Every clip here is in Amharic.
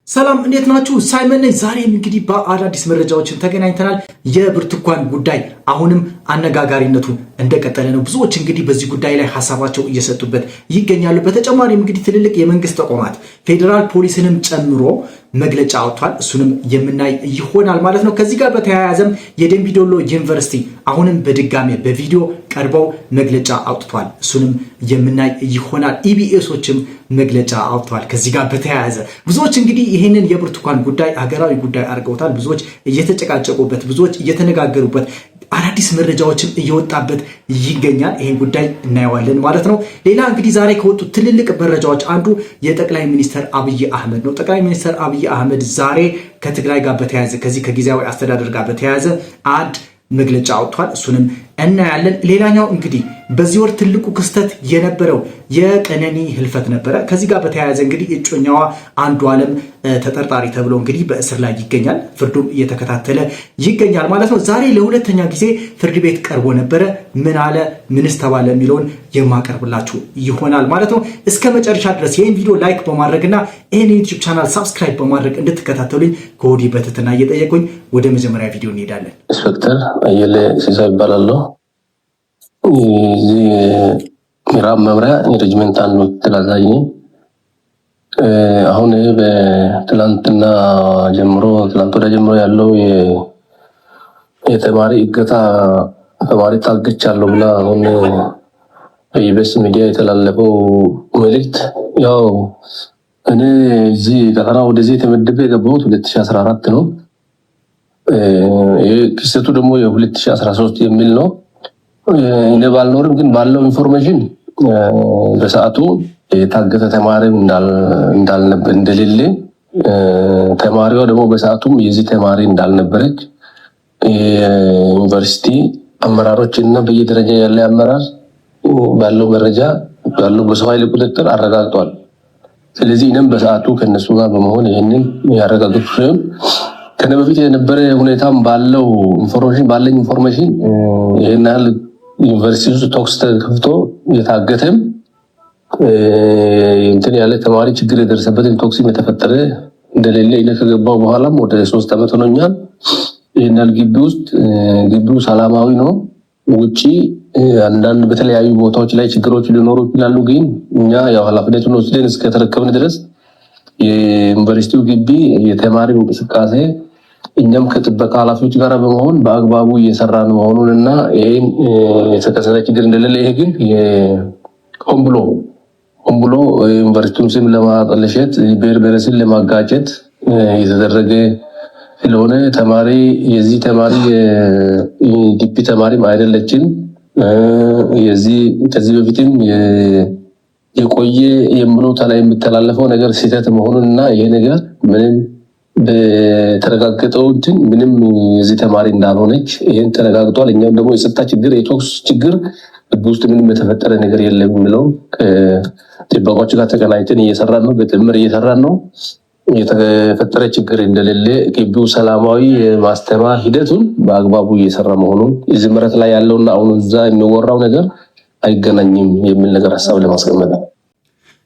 ሰላም እንዴት ናችሁ? ሳይመን ነኝ። ዛሬም እንግዲህ በአዳዲስ መረጃዎችን ተገናኝተናል። የብርቱካን ጉዳይ አሁንም አነጋጋሪነቱ እንደቀጠለ ነው። ብዙዎች እንግዲህ በዚህ ጉዳይ ላይ ሐሳባቸው እየሰጡበት ይገኛሉ። በተጨማሪም እንግዲህ ትልልቅ የመንግስት ተቋማት ፌዴራል ፖሊስንም ጨምሮ መግለጫ አውጥቷል። እሱንም የምናይ ይሆናል ማለት ነው። ከዚህ ጋር በተያያዘም የደምቢዶሎ ዩኒቨርሲቲ አሁንም በድጋሚ በቪዲዮ ቀርበው መግለጫ አውጥቷል። እሱንም የምናይ ይሆናል። ኢቢኤሶችም መግለጫ አውጥቷል። ከዚህ ጋር በተያያዘ ብዙዎች እንግዲህ ይህንን የብርቱካን ጉዳይ ሀገራዊ ጉዳይ አድርገውታል። ብዙዎች እየተጨቃጨቁበት፣ ብዙዎች እየተነጋገሩበት፣ አዳዲስ መረጃዎችም እየወጣበት ይገኛል። ይህን ጉዳይ እናየዋለን ማለት ነው። ሌላ እንግዲህ ዛሬ ከወጡ ትልልቅ መረጃዎች አንዱ የጠቅላይ ሚኒስትር አብይ አህመድ ነው። ጠቅላይ ሚኒስትር አብይ አህመድ ዛሬ ከትግራይ ጋር በተያያዘ ከዚህ ከጊዜያዊ አስተዳደር ጋር በተያያዘ አንድ መግለጫ አውጥቷል። እሱንም እናያለን። ሌላኛው እንግዲህ በዚህ ወር ትልቁ ክስተት የነበረው የቀነኒ ህልፈት ነበረ። ከዚህ ጋር በተያያዘ እንግዲህ እጮኛዋ አንዱዓለም ተጠርጣሪ ተብሎ እንግዲህ በእስር ላይ ይገኛል። ፍርዱም እየተከታተለ ይገኛል ማለት ነው። ዛሬ ለሁለተኛ ጊዜ ፍርድ ቤት ቀርቦ ነበረ። ምን አለ፣ ምንስ ተባለ የሚለውን የማቀርብላችሁ ይሆናል ማለት ነው። እስከ መጨረሻ ድረስ ይህን ቪዲዮ ላይክ በማድረግና ይህን ዩቲዩብ ቻናል ሳብስክራይብ በማድረግ እንድትከታተሉኝ ከወዲህ በትህትና እየጠየቁኝ ወደ መጀመሪያ ቪዲዮ እንሄዳለን። ኢንስፔክተር አየለ ሲሳ ይባላለሁ። ምዕራብ መምሪያ ሬጅመንት አንድ ምክትል አዛዥ ነኝ። አሁን በትላንትና ወደ ጀምሮ ያለው የተማሪ እገታ ተማሪ ታግቻለሁ ብላ አሁን በኢቢኤስ ሚዲያ የተላለፈው መልእክት ያው እኔ እዚህ ቀጠና ወደዚህ የተመደበ የገባሁት 2014 ነው። ይህ ክስተቱ ደግሞ የ2013 የሚል ነው። እኔ ባልኖርም ግን ባለው ኢንፎርሜሽን በሰዓቱ የታገተ ተማሪም እንደሌለ፣ ተማሪዋ ደግሞ በሰዓቱም የዚህ ተማሪ እንዳልነበረች ዩኒቨርሲቲ አመራሮች እና በየደረጃ ያለ አመራር ባለው መረጃ ባለው በሰው ኃይል ቁጥጥር አረጋግጧል። ስለዚህ እኔም በሰዓቱ ከነሱ ጋር በመሆን ይህንን ያረጋግጡ ሲሆን ከነ በፊት የነበረ ሁኔታም ባለኝ ኢንፎርሜሽን ይህን ያህል ዩኒቨርሲቲ ውስጥ ቶክስ ተከፍቶ የታገተም እንትን ያለ ተማሪ ችግር የደረሰበትን ቶክሲም የተፈጠረ እንደሌለ እኔ ከገባው በኋላም ወደ 3 ዓመት ሆኖኛል። ይህን ያህል ግቢው ሰላማዊ ነው። ውጪ አንዳንድ በተለያዩ ቦታዎች ላይ ችግሮች ሊኖሩ ይችላሉ። ግን እኛ ያው ኃላፊነቱን ወስደን እስከተረከብን ድረስ የዩኒቨርሲቲው ግቢ የተማሪው እንቅስቃሴ እኛም ከጥበቃ ኃላፊዎች ጋር በመሆን በአግባቡ እየሰራን መሆኑን እና ይሄን የተከሰተ ችግር እንደሌለ፣ ይሄ ግን ሆን ብሎ ዩኒቨርሲቲውን ስም ለማጠልሸት ብሔር ብሔረሰብን ለማጋጨት የተደረገ ስለሆነ የዚህ ተማሪ ግቢ ተማሪም አይደለችም። ከዚህ በፊትም የቆየ የምለው ላይ የሚተላለፈው ነገር ስህተት መሆኑን እና ይሄ ነገር ምንም በተረጋገጠው ምንም የዚህ ተማሪ እንዳልሆነች ይሄን ተረጋግጧል። እኛም ደግሞ የጸጥታ ችግር የቶክስ ችግር ውስጥ ምንም የተፈጠረ ነገር የለም የሚለው ከጥበቃዎች ጋር ተቀናጅተን እየሰራን ነው። በጥምር እየሰራን ነው። የተፈጠረ ችግር እንደሌለ ግቢው ሰላማዊ የማስተማር ሂደቱን በአግባቡ እየሰራ መሆኑን እዚህ መሬት ላይ ያለውና አሁን እዛ የሚወራው ነገር አይገናኝም የሚል ነገር ሀሳብ ለማስቀመጥ ነው።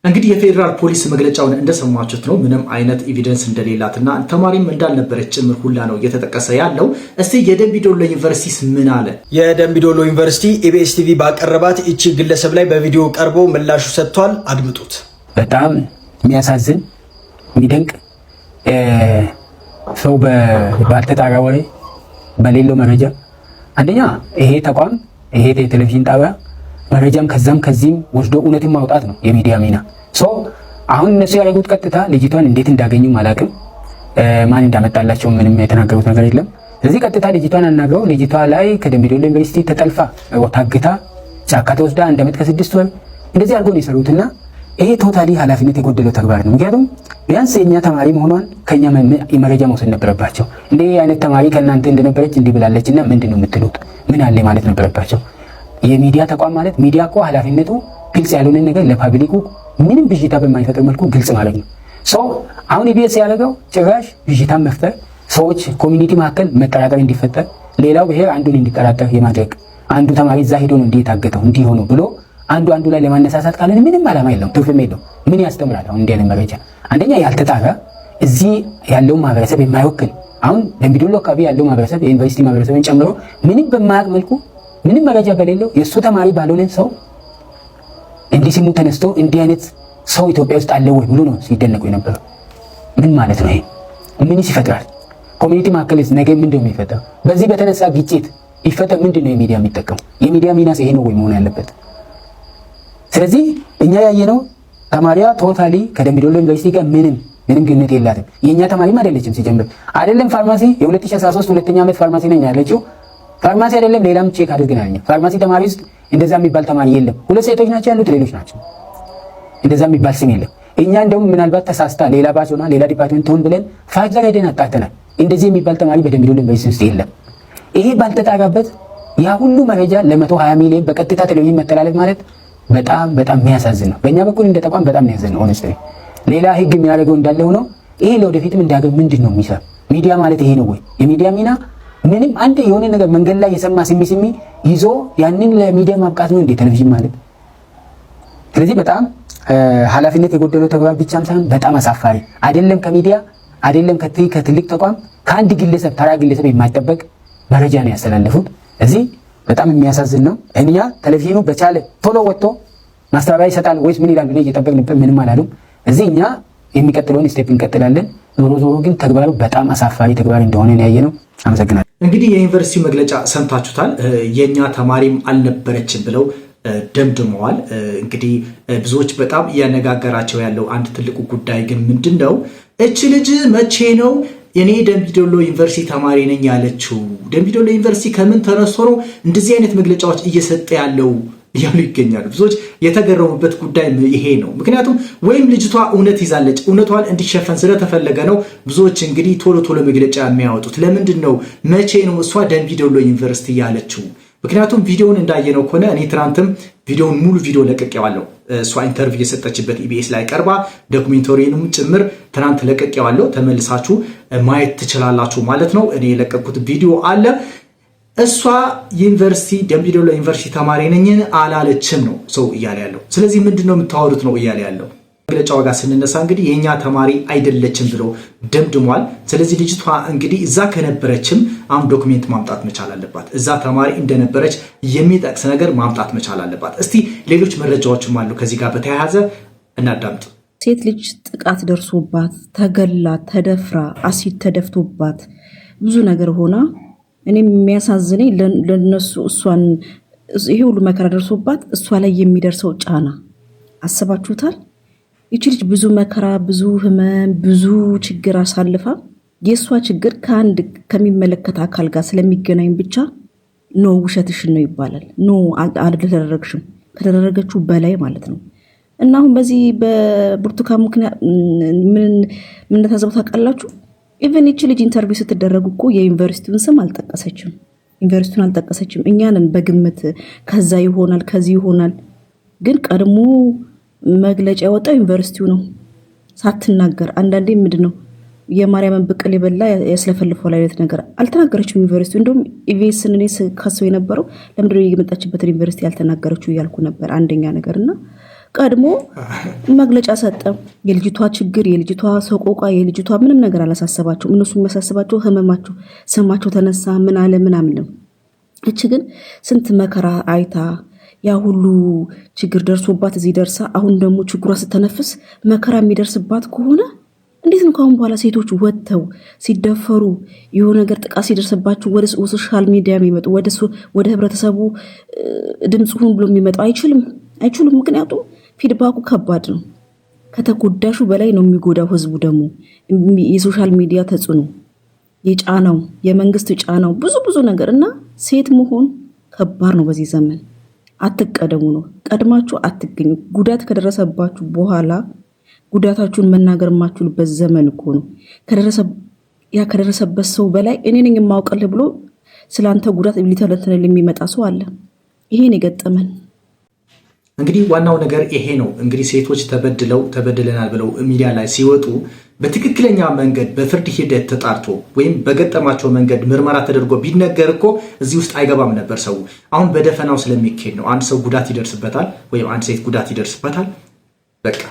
እንግዲህ የፌዴራል ፖሊስ መግለጫውን እንደሰማችሁት ነው። ምንም አይነት ኤቪደንስ እንደሌላትና ተማሪም እንዳልነበረች ጭምር ሁላ ነው እየተጠቀሰ ያለው። እስቲ የደምቢዶሎ ዩኒቨርሲቲስ ምን አለ? የደምቢዶሎ ዩኒቨርሲቲ ኢቢኤስ ቲቪ ባቀረባት እቺ ግለሰብ ላይ በቪዲዮ ቀርቦ ምላሹ ሰጥቷል። አድምጡት። በጣም የሚያሳዝን የሚደንቅ ሰው ባልተጣራ ወሬ በሌለው መረጃ አንደኛ ይሄ ተቋም ይሄ የቴሌቪዥን ጣቢያ መረጃም ከዛም ከዚህም ወስዶ እውነትን ማውጣት ነው የሚዲያ ሚና። አሁን እነሱ ያደረጉት ቀጥታ ልጅቷን እንዴት እንዳገኙ አላውቅም። ማን እንዳመጣላቸው ምንም የተናገሩት ነገር የለም። ስለዚህ ቀጥታ ልጅቷን አናግረው ልጅቷ ላይ ከደምቢዶሎ ዩኒቨርሲቲ ተጠልፋ ታግታ ጫካ ተወስዳ 1 ዓመት ከ6 ወር እንደዚህ አድርጎ ነው የሰሩትና ይሄ ቶታሊ ኃላፊነት የጎደለው ተግባር ነው። ምክንያቱም ቢያንስ የኛ ተማሪ መሆኗን ከኛ መረጃ መውሰድ ነበረባቸው። እንዲህ አይነት ተማሪ ከእናንተ እንደነበረች እንዲህ ብላለችና ምንድነው የምትሉት? ምን አለ ማለት ነበረባቸው። የሚዲያ ተቋም ማለት ሚዲያ እኮ ኃላፊነቱ ግልጽ ያልሆነ ነገር ለፓብሊኩ ምንም ብዥታ በማይፈጥር መልኩ ግልጽ ማለት ነው። አሁን ኢቢኤስ ያደረገው ጭራሽ ብዥታን መፍጠር፣ ሰዎች ኮሚኒቲ መካከል መጠራጠር እንዲፈጠር፣ ሌላው ብሔር አንዱን እንዲጠራጠር የማድረግ አንዱ ተማሪ እዛ ሄዶ ነው እንዲህ የታገተው እንዲህ ሆኖ ብሎ አንዱ ላይ ለማነሳሳት ካለን ምንም ዓላማ የለውም፣ ትርፍም የለውም። ምን ያስተምራል? አሁን እንዲህ አይነት መረጃ አንደኛ ያልተጣራ እዚህ ያለው ማህበረሰብ የማይወክል አሁን ደምቢዶሎ አካባቢ ያለው ማህበረሰብ የዩኒቨርሲቲ ማህበረሰብን ጨምሮ ምንም በማያውቅ መልኩ ምንም መረጃ በሌለው የእሱ ተማሪ ባልሆነ ሰው እንዲህ ስሙ ተነስቶ እንዲህ አይነት ሰው ኢትዮጵያ ውስጥ አለ ወይ ብሎ ነው ሲደነቁ የነበረው። ምን ማለት ነው? ይሄ ምንስ ይፈጥራል? ኮሚኒቲ መካከል ነገ ምንድን ነው የሚፈጠረው? በዚህ በተነሳ ግጭት ይፈጠር ምንድን ነው የሚዲያ የሚጠቀሙ? የሚዲያ ሚናስ ይሄ ነው ወይ መሆን ያለበት? ስለዚህ እኛ ያየነው ተማሪያ ቶታሊ ከደምቢዶሎ ዩኒቨርሲቲ ጋር ምንም ግንኙነት የላትም። የኛ ተማሪም አይደለችም። ሲጀምር አይደለም ፋርማሲ የ2013 ሁለተኛ ዓመት ፋርማሲ ነኝ ያለችው ፋርማሲ አይደለም ሌላም ቼክ አድርገናል። ፋርማሲ ተማሪ ውስጥ እንደዛ የሚባል ተማሪ የለም። ሁለት ሴቶች ናቸው ያሉት፣ ሌሎች ናቸው። እንደዛ የሚባል ስም የለም። እኛ እንደውም ምናልባት ተሳስታ ሌላ ባች ሆና ሌላ ዲፓርትመንት ሆን ብለን ፋይዛ ሄደን አጣተናል። እንደዚህ የሚባል ተማሪ በደምቢዶሎ ዩኒቨርሲቲ ውስጥ የለም። ይሄ ባልተጣራበት ያ ሁሉ መረጃ ለ120 ሚሊዮን በቀጥታ ቴሌቪዥን መተላለፍ ማለት በጣም የሚያሳዝን ነው። በእኛ በኩል እንደ ተቋም በጣም የሚያሳዝን ነው። ሆነስቲ ሌላ ህግ የሚያደርገው እንዳለ ሆኖ ይሄ ለወደፊትም እንዳገር ምንድን ነው የሚሰራ ሚዲያ ማለት ይሄ ነው ወይ? የሚዲያ ሚና ምንም አንድ የሆነ ነገር መንገድ ላይ የሰማ ስሚ ይዞ ያንን ለሚዲያ ማብቃት ነው እንዴ ቴሌቪዥን ማለት? ስለዚህ በጣም ኃላፊነት የጎደለው ተግባር ብቻም ሳይሆን በጣም አሳፋሪ አይደለም። ከሚዲያ አይደለም ከትልቅ ተቋም ከአንድ ግለሰብ ተራ ግለሰብ የማይጠበቅ መረጃ ነው ያስተላለፉት። እዚህ በጣም የሚያሳዝን ነው። እኛ ቴሌቪዥኑ በቻለ ቶሎ ወጥቶ ማስተባበያ ይሰጣል ወይስ ምን ይላል ብለን እየጠበቅን ምንም አላሉም። እዚህ እኛ የሚቀጥለውን ስቴፕ እንቀጥላለን። ዞሮ ግን ተግባሩ በጣም አሳፋሪ ተግባር እንደሆነ ያየነው። አመሰግናለሁ። እንግዲህ የዩኒቨርሲቲው መግለጫ ሰምታችሁታል። የኛ ተማሪም አልነበረችም ብለው ደምድመዋል። እንግዲህ ብዙዎች በጣም እያነጋገራቸው ያለው አንድ ትልቁ ጉዳይ ግን ምንድን ነው? እች ልጅ መቼ ነው እኔ ደምቢዶሎ ዩኒቨርሲቲ ተማሪ ነኝ ያለችው? ደምቢዶሎ ዩኒቨርሲቲ ከምን ተነስቶ ነው እንደዚህ አይነት መግለጫዎች እየሰጠ ያለው እያሉ ይገኛሉ። ብዙዎች የተገረሙበት ጉዳይ ይሄ ነው። ምክንያቱም ወይም ልጅቷ እውነት ይዛለች፣ እውነቷን እንዲሸፈን ስለተፈለገ ነው ብዙዎች እንግዲህ ቶሎ መግለጫ የሚያወጡት። ለምንድን ነው መቼ ነው እሷ ደምቢዶሎ ዩኒቨርሲቲ ያለችው? ምክንያቱም ቪዲዮውን እንዳየነው ከሆነ እኔ ትናንትም ቪዲዮውን ሙሉ ቪዲዮ ለቅቄዋለሁ። እሷ ኢንተርቪው የሰጠችበት ኢቢኤስ ላይ ቀርባ ዶክሜንተሪንም ጭምር ትናንት ለቅቄዋለሁ። ተመልሳችሁ ማየት ትችላላችሁ ማለት ነው። እኔ የለቀኩት ቪዲዮ አለ። እሷ ዩኒቨርሲቲ ደምቢዶሎ ዩኒቨርሲቲ ተማሪ ነኝ አላለችም ነው ሰው እያለ ያለው። ስለዚህ ምንድነው የምታወሩት ነው እያለ ያለው። መግለጫው ጋር ስንነሳ እንግዲህ የኛ ተማሪ አይደለችም ብሎ ደምድሟል። ስለዚህ ልጅቷ እንግዲህ እዛ ከነበረችም አሁን ዶክሜንት ማምጣት መቻል አለባት። እዛ ተማሪ እንደነበረች የሚጠቅስ ነገር ማምጣት መቻል አለባት። እስቲ ሌሎች መረጃዎችም አሉ ከዚህ ጋር በተያያዘ እናዳምጥ። ሴት ልጅ ጥቃት ደርሶባት ተገላ ተደፍራ አሲድ ተደፍቶባት ብዙ ነገር ሆና እኔም የሚያሳዝነኝ ለነሱ እሷን ይሄ ሁሉ መከራ ደርሶባት እሷ ላይ የሚደርሰው ጫና አስባችሁታል? ይቺ ልጅ ብዙ መከራ፣ ብዙ ህመም፣ ብዙ ችግር አሳልፋ የእሷ ችግር ከአንድ ከሚመለከት አካል ጋር ስለሚገናኝ ብቻ ኖ ውሸትሽን ነው ይባላል። ኖ አልተደረገሽም፣ ከተደረገችው በላይ ማለት ነው። እና አሁን በዚህ በብርቱካን ምክንያት ምን እንደታዘቡ ታውቃላችሁ? ኢቨን ይቺ ልጅ ኢንተርቪው ስትደረጉ እኮ የዩኒቨርሲቲውን ስም አልጠቀሰችም፣ ዩኒቨርሲቲውን አልጠቀሰችም። እኛንን በግምት ከዛ ይሆናል ከዚህ ይሆናል፣ ግን ቀድሞ መግለጫ ያወጣው ዩኒቨርሲቲው ነው ሳትናገር። አንዳንዴ ምንድነው የማርያምን ብቅል የበላ ያስለፈልፈው አይነት ነገር አልተናገረችም ዩኒቨርሲቲው። እንደውም ኢቪኤስን እኔ ከሰው የነበረው ለምንድነው የመጣችበትን ዩኒቨርሲቲ ያልተናገረችው እያልኩ ነበር። አንደኛ ነገርና ቀድሞ መግለጫ ሰጠ። የልጅቷ ችግር፣ የልጅቷ ሰቆቃ፣ የልጅቷ ምንም ነገር አላሳሰባቸው። እነሱ የሚያሳስባቸው ህመማቸው፣ ስማቸው ተነሳ ምን አለ ምናምን ነው። እች ግን ስንት መከራ አይታ ያ ሁሉ ችግር ደርሶባት እዚህ ደርሳ አሁን ደግሞ ችግሯ ስተነፍስ መከራ የሚደርስባት ከሆነ እንዴት ነው ከአሁን በኋላ ሴቶች ወጥተው ሲደፈሩ የሆነ ነገር ጥቃት ሲደርስባቸው ወደ ሶሻል ሚዲያ የሚመጡ ወደ ህብረተሰቡ ድምፅ ሁን ብሎ የሚመጡ አይችሉም። ምክንያቱም ፊድባኩ ከባድ ነው። ከተጎዳሹ በላይ ነው የሚጎዳው ህዝቡ። ደግሞ የሶሻል ሚዲያ ተጽዕኖ፣ የጫናው፣ የመንግስት ጫናው ብዙ ነገር እና ሴት መሆን ከባድ ነው በዚህ ዘመን። አትቀደሙ ነው፣ ቀድማችሁ አትገኙ። ጉዳት ከደረሰባችሁ በኋላ ጉዳታችሁን መናገር የማትችሉበት ዘመን እኮ ነው። ከደረሰበት ሰው በላይ እኔ ነኝ የማውቅልህ ብሎ ስለአንተ ጉዳት ሊተነትንል የሚመጣ ሰው አለ። ይሄን የገጠመን እንግዲህ ዋናው ነገር ይሄ ነው። እንግዲህ ሴቶች ተበድለናል ብለው ሚዲያ ላይ ሲወጡ በትክክለኛ መንገድ በፍርድ ሂደት ተጣርቶ ወይም በገጠማቸው መንገድ ምርመራ ተደርጎ ቢነገር እኮ እዚህ ውስጥ አይገባም ነበር ሰው። አሁን በደፈናው ስለሚካሄድ ነው። አንድ ሰው ጉዳት ይደርስበታል ወይም አንድ ሴት ጉዳት ይደርስበታል፣ በቃ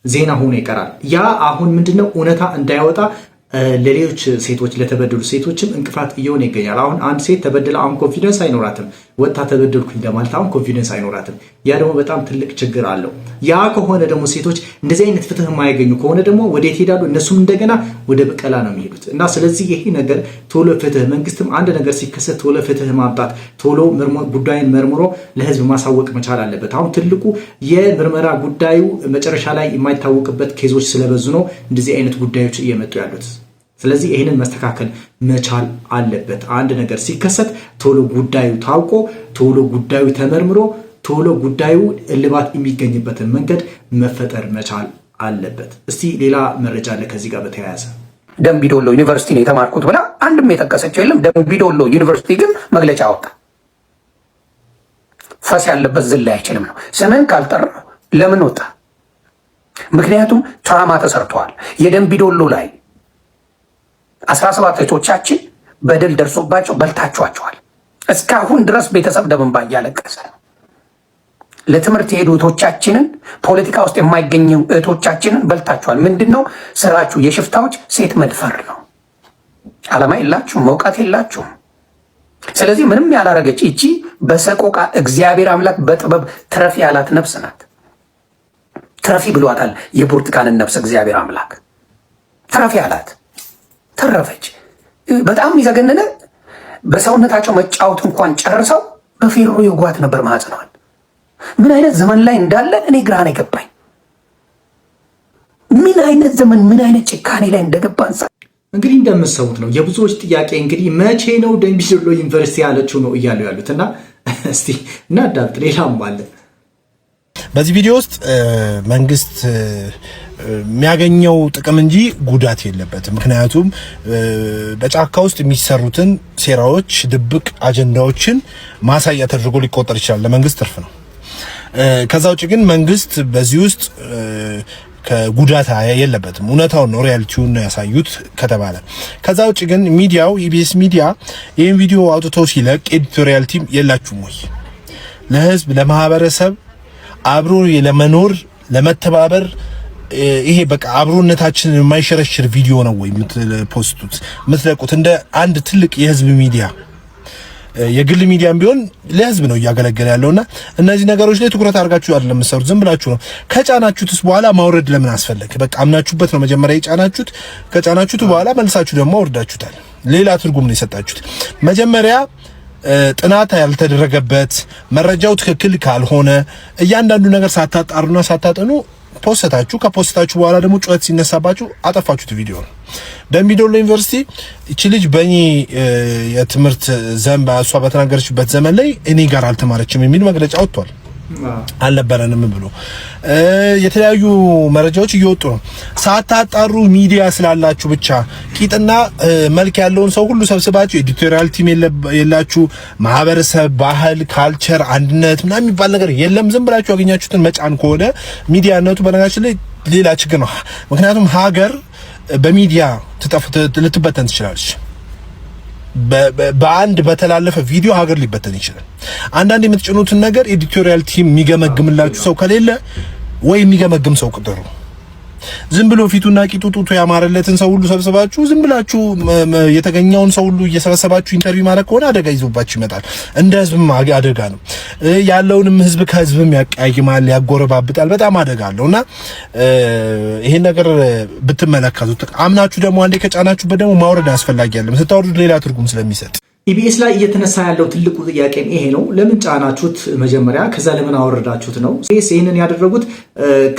ዜና ሆኖ ይቀራል። ያ አሁን ምንድነው እውነታ እንዳይወጣ ለሌሎች ሴቶች ለተበደሉ ሴቶችም እንቅፋት እየሆነ ይገኛል። አሁን አንድ ሴት ተበደለ አሁን ኮንፊደንስ አይኖራትም፣ ወጣ ተበደልኩኝ ለማለት አሁን ኮንፊደንስ አይኖራትም። ያ ደግሞ በጣም ትልቅ ችግር አለው። ያ ከሆነ ደግሞ ሴቶች እንደዚህ አይነት ፍትህ የማያገኙ ከሆነ ደግሞ ወዴት ይሄዳሉ? እነሱም እንደገና ወደ በቀላ ነው የሚሄዱት። እና ስለዚህ ይሄ ነገር ቶሎ ፍትህ፣ መንግስትም አንድ ነገር ሲከሰት ቶሎ ፍትህ ማምጣት፣ ቶሎ ጉዳይን መርምሮ ለህዝብ ማሳወቅ መቻል አለበት። አሁን ትልቁ የምርመራ ጉዳዩ መጨረሻ ላይ የማይታወቅበት ኬዞች ስለበዙ ነው እንደዚህ አይነት ጉዳዮች እየመጡ ያሉት። ስለዚህ ይህንን መስተካከል መቻል አለበት። አንድ ነገር ሲከሰት ቶሎ ጉዳዩ ታውቆ ቶሎ ጉዳዩ ተመርምሮ ቶሎ ጉዳዩ እልባት የሚገኝበትን መንገድ መፈጠር መቻል አለበት። እስቲ ሌላ መረጃ አለ ከዚህ ጋር በተያያዘ። ደምቢዶሎ ዩኒቨርሲቲ ነው የተማርኩት ብላ አንድም የጠቀሰችው የለም። ደምቢዶሎ ዩኒቨርሲቲ ግን መግለጫ አወጣ። ፈስ ያለበት ዝላ አይችልም ነው። ስምን ካልጠራ ለምን ወጣ? ምክንያቱም ትራማ ተሰርተዋል። የደምቢዶሎ ላይ 17 እህቶቻችን በደል ደርሶባቸው በልታችኋቸዋል። እስካሁን ድረስ ቤተሰብ ደም እንባ እያለቀሰ ነው። ለትምህርት የሄዱ እህቶቻችንን፣ ፖለቲካ ውስጥ የማይገኙ እህቶቻችንን በልታችኋል። ምንድን ነው ስራችሁ? የሽፍታዎች ሴት መድፈር ነው። ዓላማ የላችሁም፣ መውቃት የላችሁም። ስለዚህ ምንም ያላረገች እቺ በሰቆቃ እግዚአብሔር አምላክ በጥበብ ትረፊ ያላት ነፍስ ናት። ትረፊ ብሏታል የብርቱካንን ነፍስ እግዚአብሔር አምላክ ትረፊ ያላት ተረፈች። በጣም ይዘገነነ በሰውነታቸው መጫወት እንኳን ጨርሰው በፌሮ ይጓት ነበር ማጽነዋል። ምን አይነት ዘመን ላይ እንዳለ እኔ ግራ ነው የገባኝ። ምን አይነት ዘመን ምን አይነት ጭካኔ ላይ እንደገባን እንግዲህ እንደምትሰሙት ነው። የብዙዎች ጥያቄ እንግዲህ መቼ ነው ደምቢዶሎ ዩኒቨርሲቲ ያለችው ነው እያሉ ያሉትና እስቲ እናዳምጥ። ሌላም አለ። በዚህ ቪዲዮ ውስጥ መንግስት የሚያገኘው ጥቅም እንጂ ጉዳት የለበትም። ምክንያቱም በጫካ ውስጥ የሚሰሩትን ሴራዎች፣ ድብቅ አጀንዳዎችን ማሳያ ተደርጎ ሊቆጠር ይችላል። ለመንግስት ትርፍ ነው። ከዛ ውጭ ግን መንግስት በዚህ ውስጥ ከጉዳት የለበትም። እውነታውን ነው፣ ሪያሊቲውን ነው ያሳዩት ከተባለ። ከዛ ውጭ ግን ሚዲያው ኢቢኤስ ሚዲያ ይህን ቪዲዮ አውጥቶ ሲለቅ ኤዲቶሪያል ቲም የላችሁም ወይ? ለህዝብ ለማህበረሰብ አብሮ ለመኖር ለመተባበር ይሄ በቃ አብሮነታችንን የማይሸረሽር ቪዲዮ ነው ወይ የምትፖስቱት የምትለቁት? እንደ አንድ ትልቅ የህዝብ ሚዲያ የግል ሚዲያም ቢሆን ለህዝብ ነው እያገለገለ ያለውና እነዚህ ነገሮች ላይ ትኩረት አድርጋችሁ አይደለም የምትሰሩት። ዝም ብላችሁ ነው። ከጫናችሁትስ በኋላ ማውረድ ለምን አስፈለገ? በቃ አምናችሁበት ነው መጀመሪያ የጫናችሁት። ከጫናችሁት በኋላ መልሳችሁ ደግሞ አውርዳችሁታል። ሌላ ትርጉም ነው የሰጣችሁት። መጀመሪያ ጥናት ያልተደረገበት መረጃው ትክክል ካልሆነ እያንዳንዱ ነገር ሳታጣሩና ሳታጠኑ ፖስታችሁ። ከፖስታችሁ በኋላ ደግሞ ጩኸት ሲነሳባችሁ አጠፋችሁት ቪዲዮ ነው። ደምቢዶሎ ዩኒቨርሲቲ እቺ ልጅ በእኔ የትምህርት ዘመን እሷ በተናገረችበት ዘመን ላይ እኔ ጋር አልተማረችም የሚል መግለጫ ወጥቷል። አልነበረንም ብሎ የተለያዩ መረጃዎች እየወጡ ነው። ሳታጣሩ ሚዲያ ስላላችሁ ብቻ ቂጥና መልክ ያለውን ሰው ሁሉ ሰብስባችሁ ኤዲቶሪያል ቲም የላችሁ፣ ማህበረሰብ፣ ባህል፣ ካልቸር፣ አንድነት ምናምን የሚባል ነገር የለም። ዝም ብላችሁ ያገኛችሁትን መጫን ከሆነ ሚዲያነቱ በነገራችን ላይ ሌላ ችግር ነው። ምክንያቱም ሀገር በሚዲያ ልትበተን ትችላለች። በአንድ በተላለፈ ቪዲዮ ሀገር ሊበተን ይችላል። አንዳንድ የምትጭኑትን ነገር ኤዲቶሪያል ቲም የሚገመግምላችሁ ሰው ከሌለ ወይ የሚገመግም ሰው ቅጠሩ። ዝም ብሎ ፊቱና ቂጡ ጡቱ ያማረለትን ሰው ሁሉ ሰብስባችሁ ዝም ብላችሁ የተገኘውን ሰው ሁሉ እየሰበሰባችሁ ኢንተርቪው ማድረግ ከሆነ አደጋ ይዞባችሁ ይመጣል። እንደ ህዝብም አደጋ ነው። ያለውንም ህዝብ ከህዝብም ያቀያይማል፣ ያጎረባብጣል። በጣም አደጋ አለውና ይሄን ነገር ብትመለከቱት አምናችሁ ደግሞ አንዴ ከጫናችሁበት ደግሞ ማውረድ አስፈላጊ አይደለም። ስታወርዱት ሌላ ትርጉም ስለሚሰጥ ኢቢኤስ ላይ እየተነሳ ያለው ትልቁ ጥያቄ ይሄ ነው። ለምን ጫናችሁት መጀመሪያ፣ ከዛ ለምን አወረዳችሁት ነው። ይህንን ያደረጉት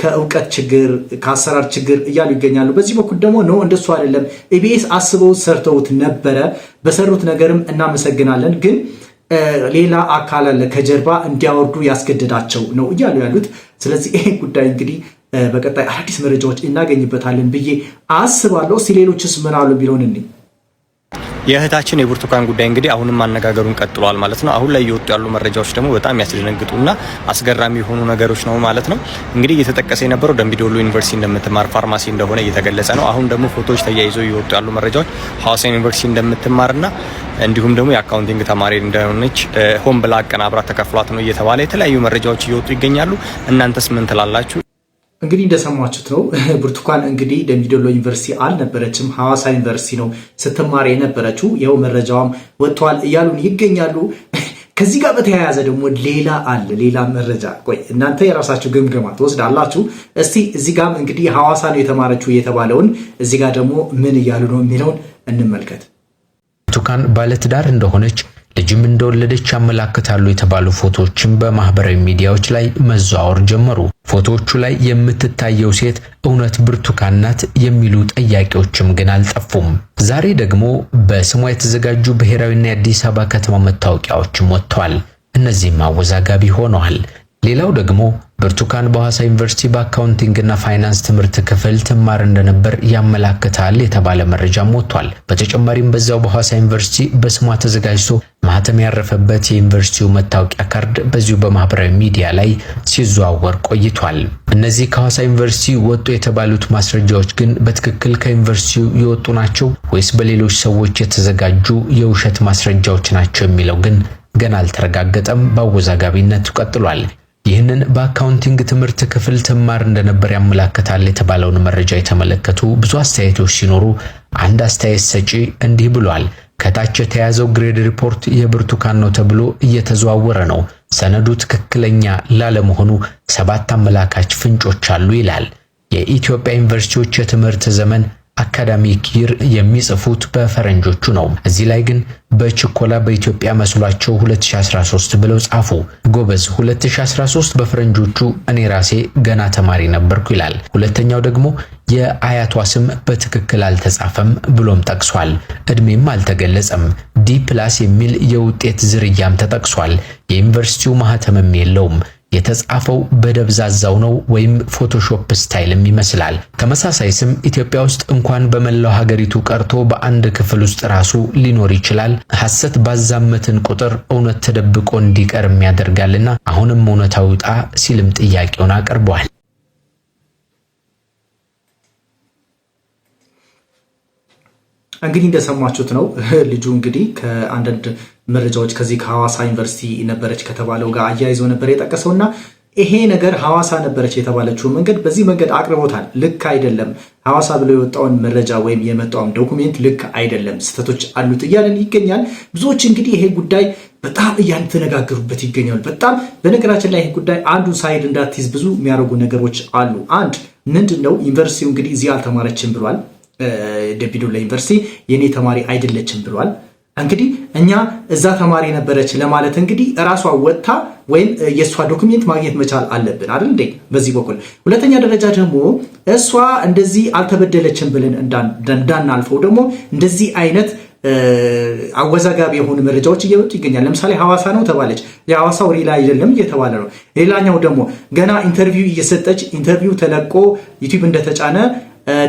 ከእውቀት ችግር ከአሰራር ችግር እያሉ ይገኛሉ። በዚህ በኩል ደግሞ ነው እንደሱ አይደለም። ኢቢኤስ አስበው ሰርተውት ነበረ። በሰሩት ነገርም እናመሰግናለን። ግን ሌላ አካል አለ ከጀርባ እንዲያወርዱ ያስገደዳቸው ነው እያሉ ያሉት። ስለዚህ ይሄ ጉዳይ እንግዲህ በቀጣይ አዳዲስ መረጃዎች እናገኝበታለን ብዬ አስባለሁ። እስቲ ሌሎችስ ምን አሉ ቢሆን እንዴ? የእህታችን የብርቱካን ጉዳይ እንግዲህ አሁንም ማነጋገሩን ቀጥሏል ማለት ነው። አሁን ላይ እየወጡ ያሉ መረጃዎች ደግሞ በጣም ያስደነግጡና አስገራሚ የሆኑ ነገሮች ነው ማለት ነው። እንግዲህ እየተጠቀሰ የነበረው ደምቢዶሎ ዩኒቨርሲቲ እንደምትማር ፋርማሲ እንደሆነ እየተገለጸ ነው። አሁን ደግሞ ፎቶዎች ተያይዘው እየወጡ ያሉ መረጃዎች ሐዋሳ ዩኒቨርሲቲ እንደምትማርና እንዲሁም ደግሞ የአካውንቲንግ ተማሪ እንደሆነች ሆን ብላ አቀናብራ ተከፍሏት ነው እየተባለ የተለያዩ መረጃዎች እየወጡ ይገኛሉ። እናንተስ ምን ትላላችሁ? እንግዲህ እንደሰማችሁት ነው። ብርቱካን እንግዲህ ደምቢዶሎ ዩኒቨርሲቲ አልነበረችም፣ ሐዋሳ ዩኒቨርሲቲ ነው ስትማር የነበረችው። ይኸው መረጃውም ወጥቷል እያሉን ይገኛሉ። ከዚህ ጋር በተያያዘ ደግሞ ሌላ መረጃ። ቆይ እናንተ የራሳችሁ ግምገማ ትወስዳላችሁ። እስቲ እዚህ ጋርም እንግዲህ ሐዋሳ ነው የተማረችው የተባለውን እዚህ ጋር ደግሞ ምን እያሉ ነው የሚለውን እንመልከት። ብርቱካን ባለትዳር እንደሆነች ልጅም እንደወለደች ያመላክታሉ የተባሉ ፎቶዎችን በማህበራዊ ሚዲያዎች ላይ መዘዋወር ጀመሩ። ፎቶዎቹ ላይ የምትታየው ሴት እውነት ብርቱካን ናት የሚሉ ጥያቄዎችም ግን አልጠፉም። ዛሬ ደግሞ በስሟ የተዘጋጁ ብሔራዊና የአዲስ አበባ ከተማ መታወቂያዎችም ወጥተዋል። እነዚህም አወዛጋቢ ሆነዋል። ሌላው ደግሞ ብርቱካን በሐዋሳ ዩኒቨርሲቲ በአካውንቲንግ እና ፋይናንስ ትምህርት ክፍል ትማር እንደነበር ያመላክታል የተባለ መረጃም ወጥቷል። በተጨማሪም በዛው በሐዋሳ ዩኒቨርሲቲ በስሟ ተዘጋጅቶ ማህተም ያረፈበት የዩኒቨርሲቲው መታወቂያ ካርድ በዚሁ በማህበራዊ ሚዲያ ላይ ሲዘዋወር ቆይቷል። እነዚህ ከሐዋሳ ዩኒቨርሲቲ ወጡ የተባሉት ማስረጃዎች ግን በትክክል ከዩኒቨርሲቲው የወጡ ናቸው ወይስ በሌሎች ሰዎች የተዘጋጁ የውሸት ማስረጃዎች ናቸው የሚለው ግን ገና አልተረጋገጠም። በአወዛጋቢነቱ ቀጥሏል። ይህንን በአካውንቲንግ ትምህርት ክፍል ትማር እንደነበር ያመላክታል የተባለውን መረጃ የተመለከቱ ብዙ አስተያየቶች ሲኖሩ አንድ አስተያየት ሰጪ እንዲህ ብሏል። ከታች የተያዘው ግሬድ ሪፖርት የብርቱካን ነው ተብሎ እየተዘዋወረ ነው። ሰነዱ ትክክለኛ ላለመሆኑ 7 አመላካች ፍንጮች አሉ ይላል። የኢትዮጵያ ዩኒቨርሲቲዎች የትምህርት ዘመን አካዳሚክ ይር የሚጽፉት በፈረንጆቹ ነው። እዚህ ላይ ግን በችኮላ በኢትዮጵያ መስሏቸው 2013 ብለው ጻፉ። ጎበዝ 2013 በፈረንጆቹ እኔ ራሴ ገና ተማሪ ነበርኩ ይላል። ሁለተኛው ደግሞ የአያቷ ስም በትክክል አልተጻፈም ብሎም ጠቅሷል። እድሜም አልተገለጸም። ዲ+ የሚል የውጤት ዝርያም ተጠቅሷል። የዩኒቨርሲቲው ማህተምም የለውም። የተጻፈው በደብዛዛው ነው ወይም ፎቶሾፕ ስታይልም ይመስላል። ተመሳሳይ ስም ኢትዮጵያ ውስጥ እንኳን በመላው ሀገሪቱ ቀርቶ በአንድ ክፍል ውስጥ ራሱ ሊኖር ይችላል። ሐሰት ባዛመትን ቁጥር እውነት ተደብቆ እንዲቀርም ያደርጋልና አሁንም እውነታው ይውጣ ሲልም ጥያቄውን አቀርበዋል። እንግዲህ እንደሰማችሁት ነው። ልጁ እንግዲህ ከአንዳንድ መረጃዎች ከዚህ ከሐዋሳ ዩኒቨርሲቲ ነበረች ከተባለው ጋር አያይዞ ነበር የጠቀሰውና ይሄ ነገር ሐዋሳ ነበረች የተባለችው መንገድ በዚህ መንገድ አቅርቦታል። ልክ አይደለም፣ ሐዋሳ ብሎ የወጣውን መረጃ ወይም የመጣውን ዶኩሜንት ልክ አይደለም፣ ስህተቶች አሉት እያለን ይገኛል። ብዙዎች እንግዲህ ይሄ ጉዳይ በጣም እያተነጋገሩበት ይገኛል። በጣም በነገራችን ላይ ይሄ ጉዳይ አንዱን ሳይድ እንዳትይዝ ብዙ የሚያደርጉ ነገሮች አሉ። አንድ ምንድነው ዩኒቨርሲቲው እንግዲህ እዚህ አልተማረችም ብሏል። ደምቢዶሎ ዩኒቨርሲቲ የኔ ተማሪ አይደለችም ብሏል። እንግዲህ እኛ እዛ ተማሪ ነበረች ለማለት እንግዲህ ራሷ ወጥታ ወይም የሷ ዶክመንት ማግኘት መቻል አለብን አይደል እንዴ? በዚህ በኩል ሁለተኛ ደረጃ ደግሞ እሷ እንደዚህ አልተበደለችም ብለን እንዳናልፈው ደግሞ እንደዚህ አይነት አወዛጋቢ የሆኑ መረጃዎች እየወጡ ይገኛል። ለምሳሌ ሐዋሳ ነው ተባለች፣ የሐዋሳው ሌላ አይደለም እየተባለ ነው። ሌላኛው ደግሞ ገና ኢንተርቪው እየሰጠች ኢንተርቪው ተለቆ ዩቲዩብ እንደተጫነ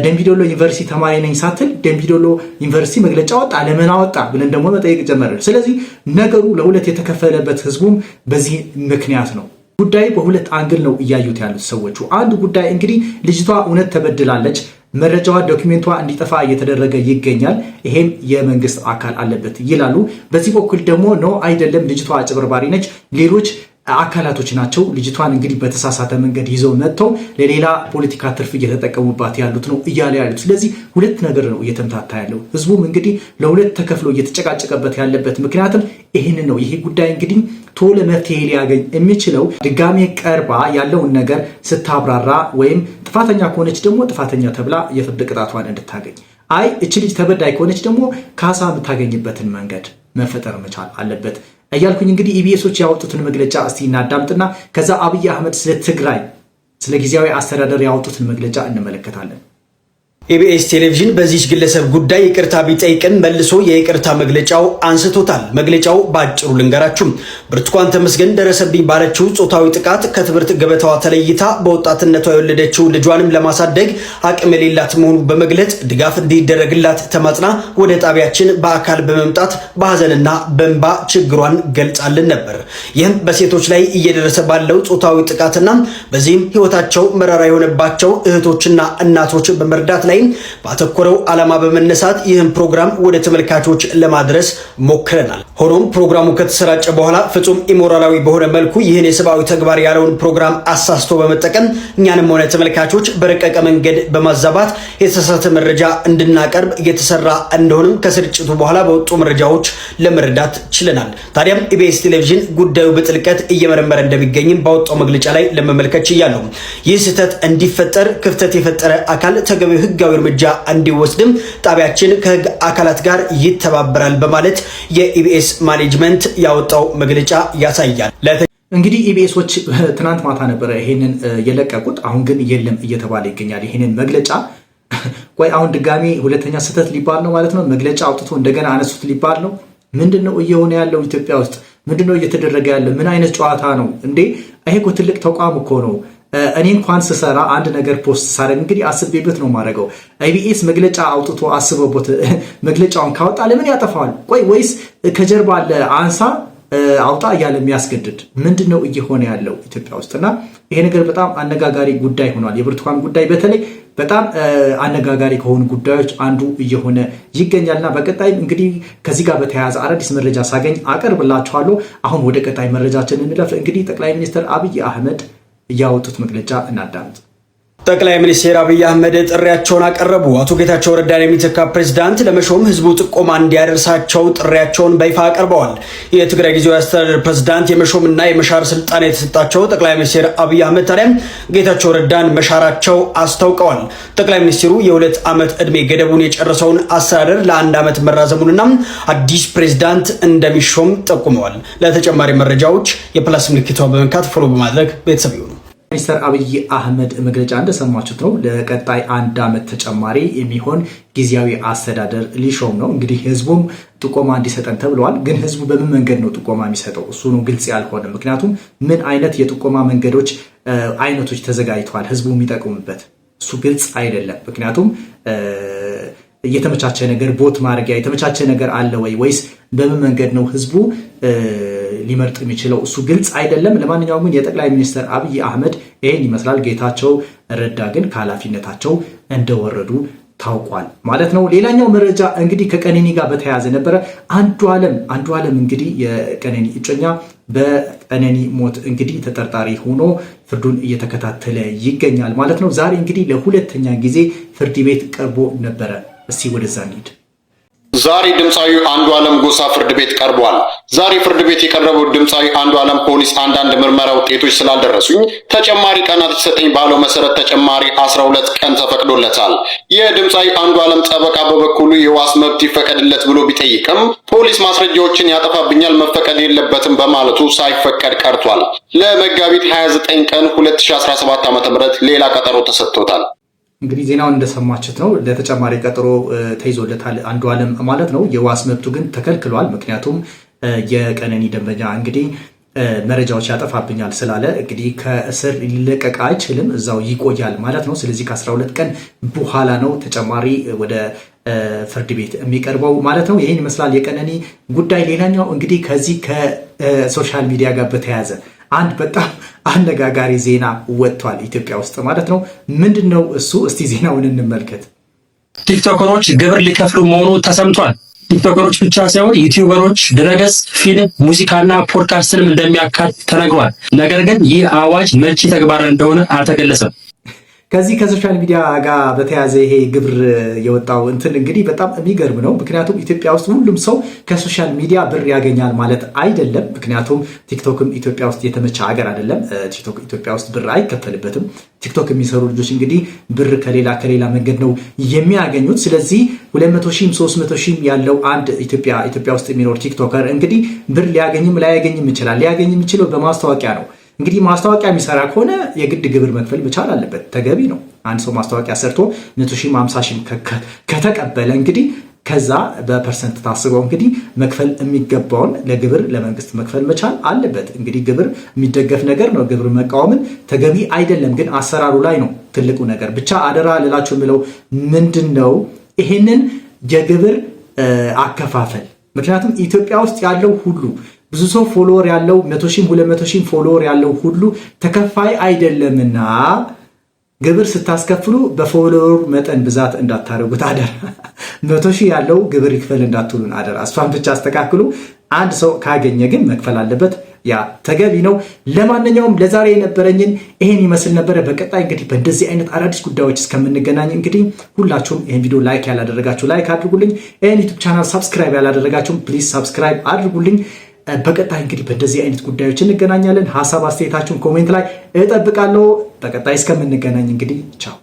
ደምቢዶሎ ዩኒቨርሲቲ ተማሪ ነኝ ሳትል ደምቢዶሎ ዩኒቨርሲቲ መግለጫ ወጣ፣ ለምን አወጣ ብለን ደግሞ መጠየቅ ጀመርን። ስለዚህ ነገሩ ለሁለት የተከፈለበት ህዝቡም በዚህ ምክንያት ነው። ጉዳይ በሁለት አንግል ነው እያዩት ያሉት ሰዎቹ። አንድ ጉዳይ እንግዲህ ልጅቷ እውነት ተበድላለች፣ መረጃዋ ዶክሜንቷ እንዲጠፋ እየተደረገ ይገኛል፣ ይሄም የመንግስት አካል አለበት ይላሉ። በዚህ በኩል ደግሞ ነው አይደለም፣ ልጅቷ አጭበርባሪ ነች፣ ሌሎች አካላቶች ናቸው ልጅቷን እንግዲህ በተሳሳተ መንገድ ይዘው መጥተው ለሌላ ፖለቲካ ትርፍ እየተጠቀሙባት ያሉት ነው እያለ ያሉት። ስለዚህ ሁለት ነገር ነው እየተምታታ ያለው። ህዝቡም እንግዲህ ለሁለት ተከፍሎ እየተጨቃጨቀበት ያለበት ምክንያትም ይህን ነው። ይሄ ጉዳይ እንግዲህ ቶሎ መፍትሄ ሊያገኝ የሚችለው ድጋሜ ቀርባ ያለውን ነገር ስታብራራ ወይም ጥፋተኛ ከሆነች ደግሞ ጥፋተኛ ተብላ የፍርድ ቅጣቷን እንድታገኝ፣ አይ እቺ ልጅ ተበዳይ ከሆነች ደግሞ ካሳ የምታገኝበትን መንገድ መፈጠር መቻል አለበት እያልኩኝ እንግዲህ ኢቢኤሶች ያወጡትን መግለጫ እስቲ እናዳምጥና ከዛ አብይ አህመድ ስለ ትግራይ ስለ ጊዜያዊ አስተዳደር ያወጡትን መግለጫ እንመለከታለን። ኢቢኤስ ቴሌቪዥን በዚህ ግለሰብ ጉዳይ ይቅርታ ቢጠይቅን መልሶ የይቅርታ መግለጫው አንስቶታል። መግለጫው ባጭሩ ልንገራችሁ። ብርቱካን ተመስገን ደረሰብኝ ባለችው ጾታዊ ጥቃት ከትምህርት ገበታዋ ተለይታ በወጣትነቷ የወለደችው ልጇንም ለማሳደግ አቅም የሌላት መሆኑ በመግለጽ ድጋፍ እንዲደረግላት ተማጽና ወደ ጣቢያችን በአካል በመምጣት በሐዘንና በእንባ ችግሯን ገልጻልን ነበር። ይህም በሴቶች ላይ እየደረሰ ባለው ጾታዊ ጥቃትና በዚህም ህይወታቸው መራራ የሆነባቸው እህቶችና እናቶች በመርዳት ላይ ላይ ባተኮረው ዓላማ በመነሳት ይህን ፕሮግራም ወደ ተመልካቾች ለማድረስ ሞክረናል። ሆኖም ፕሮግራሙ ከተሰራጨ በኋላ ፍጹም ኢሞራላዊ በሆነ መልኩ ይህን የሰብአዊ ተግባር ያለውን ፕሮግራም አሳስቶ በመጠቀም እኛንም ሆነ ተመልካቾች በረቀቀ መንገድ በማዛባት የተሳሳተ መረጃ እንድናቀርብ እየተሰራ እንደሆነም ከስርጭቱ በኋላ በወጡ መረጃዎች ለመረዳት ችለናል። ታዲያም ኢቢኤስ ቴሌቪዥን ጉዳዩ በጥልቀት እየመረመረ እንደሚገኝም ባወጣው መግለጫ ላይ ለመመልከት ችያለሁ። ይህ ስህተት እንዲፈጠር ክፍተት የፈጠረ አካል ተገቢው ህጋዊ እርምጃ እንዲወስድም ጣቢያችን ከህግ አካላት ጋር ይተባበራል በማለት የኢቢኤስ ማኔጅመንት ያወጣው መግለጫ ያሳያል። እንግዲህ ኢቢኤሶች ትናንት ማታ ነበረ ይሄንን የለቀቁት። አሁን ግን የለም እየተባለ ይገኛል። ይሄንን መግለጫ ቆይ አሁን ድጋሚ ሁለተኛ ስህተት ሊባል ነው ማለት ነው? መግለጫ አውጥቶ እንደገና አነሱት ሊባል ነው? ምንድነው እየሆነ ያለው ኢትዮጵያ ውስጥ? ምንድነው እየተደረገ ያለው? ምን አይነት ጨዋታ ነው እንዴ? ይሄ እኮ ትልቅ ተቋም እኮ ነው። እኔ እንኳን ስሰራ አንድ ነገር ፖስት ሳደርግ እንግዲህ አስቤበት ነው ማድረገው። ኢቢኤስ መግለጫ አውጥቶ አስበቦት መግለጫውን ካወጣ ለምን ያጠፋዋል? ቆይ ወይስ ከጀርባ አለ አንሳ አውጣ እያለ የሚያስገድድ ምንድነው እየሆነ ያለው ኢትዮጵያ ውስጥና ይሄ ነገር በጣም አነጋጋሪ ጉዳይ ሆኗል። የብርቱካን ጉዳይ በተለይ በጣም አነጋጋሪ ከሆኑ ጉዳዮች አንዱ እየሆነ ይገኛልና በቀጣይም እንግዲህ ከዚህ ጋር በተያያዘ አዳዲስ መረጃ ሳገኝ አቀርብላችኋለሁ። አሁን ወደ ቀጣይ መረጃችን እንለፍ። እንግዲህ ጠቅላይ ሚኒስትር አብይ አህመድ ያወጡት መግለጫ እናዳምጥ። ጠቅላይ ሚኒስትር አብይ አህመድ ጥሪያቸውን አቀረቡ። አቶ ጌታቸው ረዳን የሚተካ ፕሬዝዳንት ለመሾም ህዝቡ ጥቆማ እንዲያደርሳቸው ጥሪያቸውን በይፋ አቀርበዋል። የትግራይ ጊዜያዊ አስተዳደር ፕሬዝዳንት የመሾምና የመሻር ስልጣን የተሰጣቸው ጠቅላይ ሚኒስትር አብይ አህመድ ታዲያ ጌታቸው ረዳን መሻራቸው አስታውቀዋል። ጠቅላይ ሚኒስትሩ የ2 ዓመት ዕድሜ ገደቡን የጨረሰውን አስተዳደር ለ1 ዓመት መራዘሙንና አዲስ ፕሬዝዳንት እንደሚሾም ጠቁመዋል። ለተጨማሪ መረጃዎች የፕላስ ምልክቷን በመንካት ፎሎ በማድረግ ቤተሰብ ይሁኑ። ሚኒስትር አብይ አህመድ መግለጫ እንደሰማችሁት ነው። ለቀጣይ 1 ዓመት ተጨማሪ የሚሆን ጊዜያዊ አስተዳደር ሊሾም ነው። እንግዲህ ህዝቡም ጥቆማ እንዲሰጠን ተብለዋል። ግን ህዝቡ በምን መንገድ ነው ጥቆማ የሚሰጠው? እሱ ነው ግልጽ ያልሆነ። ምክንያቱም ምን አይነት የጥቆማ መንገዶች አይነቶች ተዘጋጅተዋል ህዝቡ የሚጠቁምበት እሱ ግልጽ አይደለም። ምክንያቱም የተመቻቸ ነገር ቦት ማድረጊያ የተመቻቸ ነገር አለ ወይስ በምን መንገድ ነው ህዝቡ ሊመርጥ የሚችለው? እሱ ግልጽ አይደለም። ለማንኛውም ግን የጠቅላይ ሚኒስትር አብይ አህመድ ይሄን ይመስላል። ጌታቸው ረዳ ግን ከኃላፊነታቸው እንደወረዱ ታውቋል ማለት ነው። ሌላኛው መረጃ እንግዲህ ከቀነኒ ጋር በተያያዘ ነበረ። አንዱ ዓለም እንግዲህ የቀነኒ እጮኛ በቀነኒ ሞት እንግዲህ ተጠርጣሪ ሆኖ ፍርዱን እየተከታተለ ይገኛል ማለት ነው። ዛሬ እንግዲህ ለሁለተኛ ጊዜ ፍርድ ቤት ቀርቦ ነበረ። እስቲ ወደዛ እንሂድ። ዛሬ ድምፃዊ አንዱ ዓለም ጎሳ ፍርድ ቤት ቀርቧል። ዛሬ ፍርድ ቤት የቀረበው ድምፃዊ አንዱ ዓለም ፖሊስ አንዳንድ ምርመራ ውጤቶች ስላልደረሱኝ ተጨማሪ ቀናት ይሰጠኝ ባለው መሰረት ተጨማሪ 12 ቀን ተፈቅዶለታል። የድምፃዊ አንዱ ዓለም ጠበቃ በበኩሉ የዋስ መብት ይፈቀድለት ብሎ ቢጠይቅም ፖሊስ ማስረጃዎችን ያጠፋብኛል መፈቀድ የለበትም በማለቱ ሳይፈቀድ ቀርቷል። ለመጋቢት 29 ቀን 2017 ዓ.ም ሌላ ቀጠሮ ተሰጥቶታል። እንግዲህ ዜናውን እንደሰማችሁት ነው። ለተጨማሪ ቀጠሮ ተይዞለታል አንዱ ዓለም ማለት ነው። የዋስ መብቱ ግን ተከልክሏል። ምክንያቱም የቀነኒ ደንበኛ እንግዲህ መረጃዎች ያጠፋብኛል ስላለ እንግዲህ ከእስር ሊለቀቅ አይችልም፣ እዛው ይቆያል ማለት ነው። ስለዚህ ከ12 ቀን በኋላ ነው ተጨማሪ ወደ ፍርድ ቤት የሚቀርበው ማለት ነው። ይህን ይመስላል የቀነኒ ጉዳይ። ሌላኛው እንግዲህ ከዚህ ከሶሻል ሚዲያ ጋር በተያያዘ አንድ በጣም አነጋጋሪ ዜና ወጥቷል ኢትዮጵያ ውስጥ ማለት ነው። ምንድነው እሱ? እስቲ ዜናውን እንመልከት። ቲክቶከሮች ግብር ሊከፍሉ መሆኑ ተሰምቷል። ቲክቶከሮች ብቻ ሳይሆን ዩቲዩበሮች ድረገጽ፣ ፊልም፣ ሙዚቃና ፖድካስትንም እንደሚያካትት ተነግሯል። ነገር ግን ይህ አዋጅ መቼ ተግባራዊ እንደሆነ አልተገለጸም። ከዚህ ከሶሻል ሚዲያ ጋር በተያያዘ ይሄ ግብር የወጣው እንትን እንግዲህ በጣም የሚገርም ነው። ምክንያቱም ኢትዮጵያ ውስጥ ሁሉም ሰው ከሶሻል ሚዲያ ብር ያገኛል ማለት አይደለም። ምክንያቱም ቲክቶክም ኢትዮጵያ ውስጥ የተመቸ ሀገር አይደለም። ቲክቶክ ኢትዮጵያ ውስጥ ብር አይከፈልበትም። ቲክቶክ የሚሰሩ ልጆች እንግዲህ ብር ከሌላ መንገድ ነው የሚያገኙት። ስለዚህ 200,000 300,000 ያለው አንድ ኢትዮጵያ ውስጥ የሚኖር ቲክቶከር እንግዲህ ብር ሊያገኝም ላያገኝም ይችላል። ሊያገኝ የሚችለው በማስታወቂያ ነው። እንግዲህ ማስታወቂያ የሚሰራ ከሆነ የግድ ግብር መክፈል መቻል አለበት። ተገቢ ነው። አንድ ሰው ማስታወቂያ ሰርቶ 100,000 50,000 ከተቀበለ እንግዲህ ከዛ በፐርሰንት ታስበው እንግዲህ መክፈል የሚገባውን ለግብር ለመንግስት መክፈል መቻል አለበት። እንግዲህ ግብር የሚደገፍ ነገር ነው። ግብር መቃወምን ተገቢ አይደለም፣ ግን አሰራሩ ላይ ነው ትልቁ ነገር። ብቻ አደራ ልላችሁ የምለው ምንድን ነው ይሄንን የግብር አከፋፈል። ምክንያቱም ኢትዮጵያ ውስጥ ያለው ሁሉ ብዙ ሰው ፎሎወር ያለው 100,000 200,000 ፎሎወር ያለው ሁሉ ተከፋይ አይደለምና ግብር ስታስከፍሉ በፎሎወር መጠን ብዛት እንዳታረጉት አደራ። 100,000 ያለው ግብር ይክፈል እንዳትሉን አደራ። እሷን ብቻ አስተካክሉ። አንድ ሰው ካገኘ ግን መክፈል አለበት። ያ ተገቢ ነው። ለማንኛውም ለዛሬ የነበረኝን ይሄን ይመስል ነበረ። በቀጣይ እንግዲህ በእንደዚህ አይነት አዳዲስ ጉዳዮች እስከምንገናኝ እንግዲህ ሁላችሁም ይሄን ቪዲዮ ላይክ ያላደረጋችሁ ላይክ አድርጉልኝ። ይሄን ዩቲዩብ ቻናል ሰብስክራይብ ያላደረጋችሁም ፕሊዝ ሰብስክራይብ አድርጉልኝ። በቀጣይ እንግዲህ በእንደዚህ አይነት ጉዳዮች እንገናኛለን። ሐሳብ አስተያየታችሁን ኮሜንት ላይ እጠብቃለሁ። በቀጣይ እስከምንገናኝ እንግዲህ ቻው።